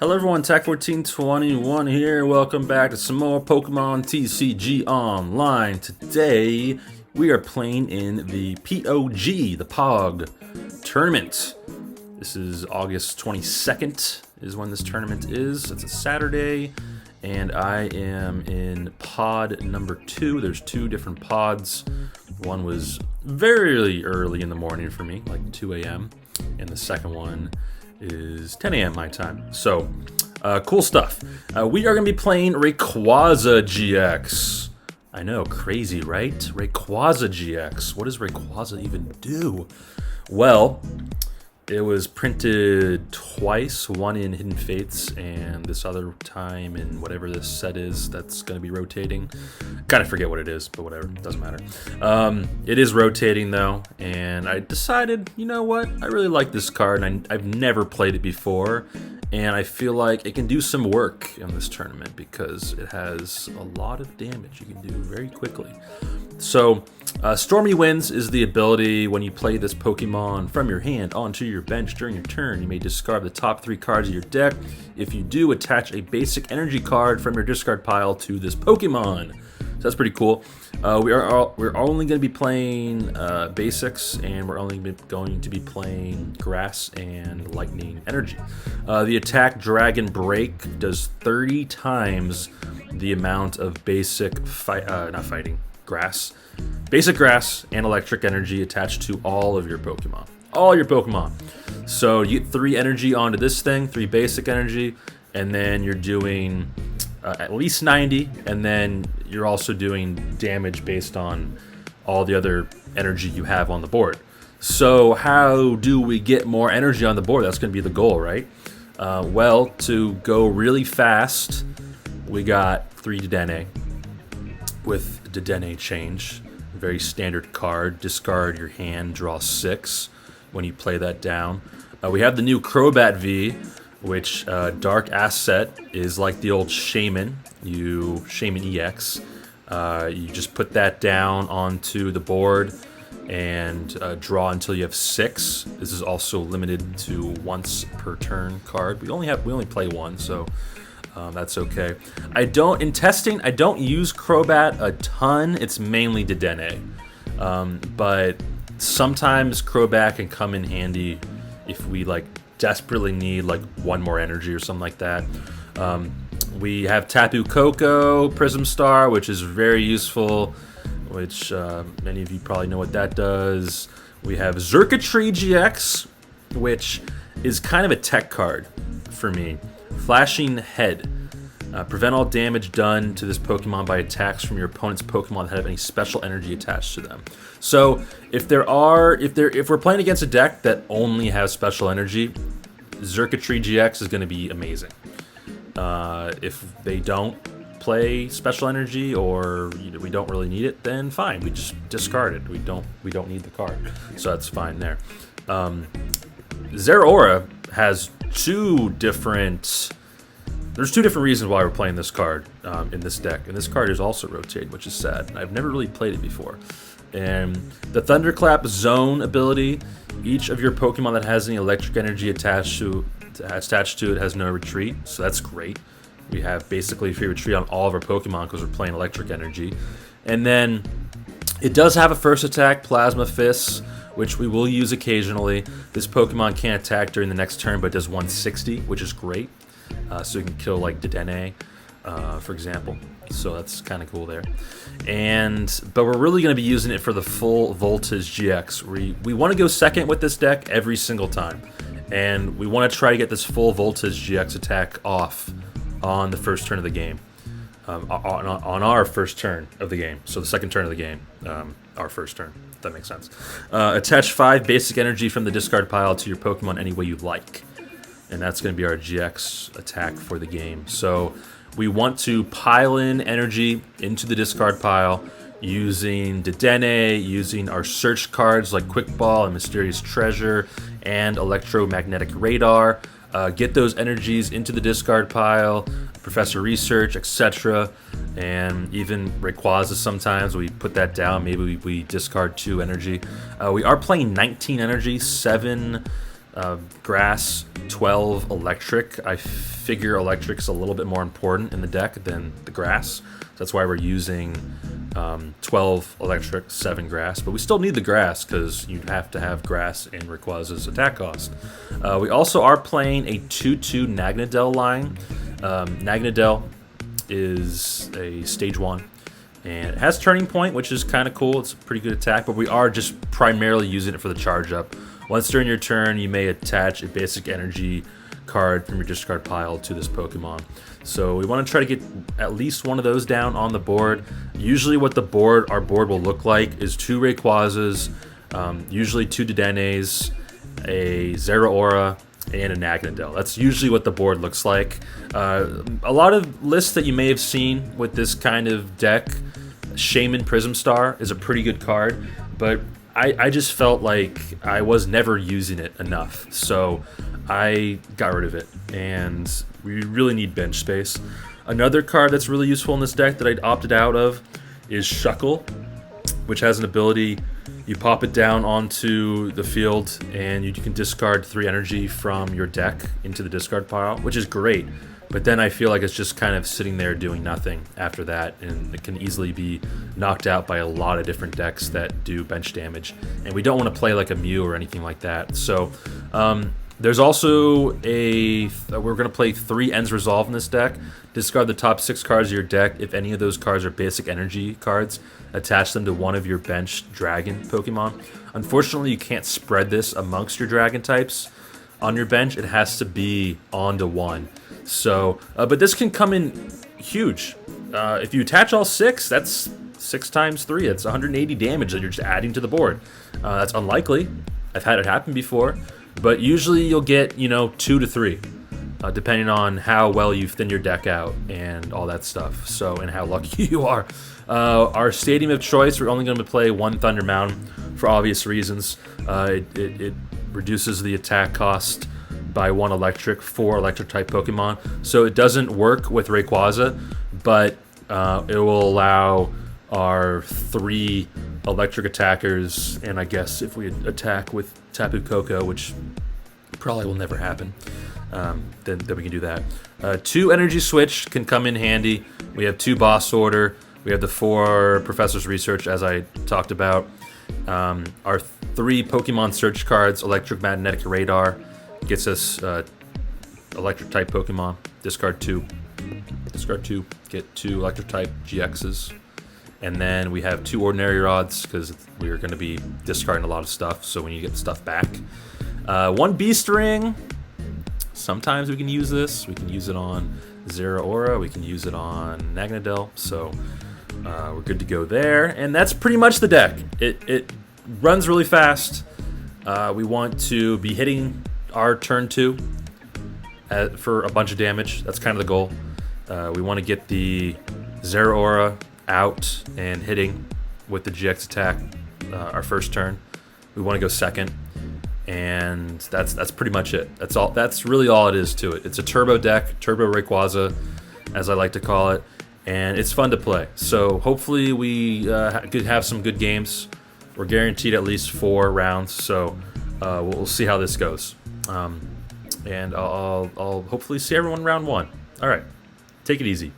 Hello everyone, Tech1421 here. Welcome back to some more Pokemon TCG Online. Today, we are playing in the POG, the POG tournament. This is August 22nd is when this tournament is. It's a Saturday, and I am in pod number 2. There's 2 different pods. One was very early in the morning for me, like 2 a.m., and the second one is 10 a.m. my time. So, cool stuff. We are going to be playing Rayquaza GX. I know, crazy, right? Rayquaza GX. What does Rayquaza even do? Well, it was printed twice, one in Hidden Fates and this other time in whatever this set is that's going to be rotating. Kind of forget what it is, but whatever, doesn't matter. It is rotating though, and I decided, you know what, I really like this card, and I've never played it before, and I feel like it can do some work in this tournament because it has a lot of damage you can do very quickly. So, Stormy Winds is the ability when you play this Pokemon from your hand onto your bench during your turn. You may discard the top 3 cards of your deck. If you do, attach a basic energy card from your discard pile to this Pokemon. So that's pretty cool. We're only going to be playing basics, and we're only going to be playing grass and lightning energy. The attack Dragon Break does 30 times the amount of basic basic grass and electric energy attached to all of your Pokemon. All your Pokemon. So you get 3 energy onto this thing, 3 basic energy, and then you're doing at least 90, and then you're also doing damage based on all the other energy you have on the board. So how do we get more energy on the board? That's going to be the goal, right? Well, to go really fast, we got 3 Dedenne with Dedenne change. Very standard card. Discard your hand, draw 6 when you play that down. We have the new Crobat V, which Dark Asset is like the old Shaman. Shaman EX. You just put that down onto the board and draw until you have 6. This is also limited to once per turn card. We only play 1, so that's okay. In testing, I don't use Crobat a ton. It's mainly Dedenne. But sometimes Crobat can come in handy if we desperately need 1 more energy or something like that. We have Tapu Koko, Prism Star, which is very useful, which many of you probably know what that does. We have Xurkitree GX, which is kind of a tech card for me. Flashing Head. Prevent all damage done to this Pokemon by attacks from your opponent's Pokemon that have any special energy attached to them. So if we're playing against a deck that only has special energy, Xurkitree GX is going to be amazing. If they don't play special energy, or we don't really need it, then fine, we just discard it. We don't need the card, so that's fine there. Zeraora has 2 different. There's 2 different reasons why we're playing this card in this deck, and this card is also rotated, which is sad. I've never really played it before. And the Thunderclap Zone ability, each of your Pokemon that has any electric energy attached to it has no retreat, so that's great. We have basically free retreat on all of our Pokemon because we're playing electric energy. And then it does have a first attack, Plasma Fist, which we will use occasionally. This Pokemon can't attack during the next turn, but does 160, which is great. So you can kill Dedenne, for example. So that's kind of cool there. But we're really going to be using it for the full Voltage GX. We want to go second with this deck every single time. And we want to try to get this full Voltage GX attack off on the first turn of the game. On our first turn of the game. So the second turn of the game, our first turn. If that makes sense. Attach 5 basic energy from the discard pile to your Pokemon any way you like. And that's going to be our GX attack for the game. So we want to pile in energy into the discard pile using Dedenne, using our search cards like Quick Ball and Mysterious Treasure and Electromagnetic Radar. Get those energies into the discard pile, Professor Research, etc. And even Rayquaza sometimes, we put that down. Maybe we discard 2 energy. We are playing 19 energy, 7 Grass, 12 electric. I figure electric's a little bit more important in the deck than the grass. So that's why we're using 12 electric, 7 grass. But we still need the grass because you have to have grass in Rayquaza's attack cost. We also are playing a 2/2 Naganadel line. Naganadel is a stage 1. And it has Turning Point, which is kind of cool. It's a pretty good attack, but we are just primarily using it for the charge up. Once during your turn, you may attach a basic energy card from your discard pile to this Pokemon. So we want to try to get at least one of those down on the board. Usually what our board will look like is 2 Rayquazas, usually 2 Dedennes, a Zeraora, and a Naganadel. That's usually what the board looks like. A lot of lists that you may have seen with this kind of deck, Shaman Prism Star is a pretty good card, but I just felt like I was never using it enough, so I got rid of it, and we really need bench space. Another card that's really useful in this deck that I opted out of is Shuckle, which has an ability. You pop it down onto the field, and you can discard 3 energy from your deck into the discard pile, which is great. But then I feel like it's just kind of sitting there doing nothing after that, and it can easily be knocked out by a lot of different decks that do bench damage. And we don't want to play like a Mew or anything like that. So there's also we're going to play 3 Ends Resolve in this deck. Discard the top 6 cards of your deck. If any of those cards are basic energy cards, attach them to one of your bench dragon Pokemon. Unfortunately, you can't spread this amongst your dragon types on your bench. It has to be onto one. So, but this can come in huge. If you attach all 6, that's 6 times 3. That's 180 damage that you're just adding to the board. That's unlikely. I've had it happen before, but usually you'll get 2 to 3, depending on how well you thin your deck out and all that stuff. So, and how lucky you are. Our stadium of choice, we're only going to play 1 Thunder Mountain for obvious reasons. It reduces the attack cost by 1 electric for electric type Pokemon. So it doesn't work with Rayquaza, but it will allow our 3 electric attackers, and I guess if we attack with Tapu Koko, which probably will never happen, then we can do that. 2 energy switch can come in handy. We have 2 boss order. We have the 4 Professor's Research, as I talked about. Our 3 Pokemon search cards, Electric Magnetic Radar, gets us electric type Pokemon. Discard 2. Discard 2. Get 2 electric type GXs. And then we have 2 Ordinary Rods because we're going to be discarding a lot of stuff. So when you get the stuff back, 1 Beast Ring. Sometimes we can use this. We can use it on Zeraora. We can use it on Naganadel. So we're good to go there. And that's pretty much the deck. It runs really fast. We want to be hitting our turn 2 for a bunch of damage. That's kind of the goal. We want to get the Zeraora out and hitting with the GX attack our first turn. We want to go second, and that's pretty much it. That's all. That's really all it is to it. It's a turbo deck, turbo Rayquaza, as I like to call it, and it's fun to play. So hopefully we could have some good games. We're guaranteed at least 4 rounds, so we'll see how this goes. And I'll hopefully see everyone round 1. All right, take it easy.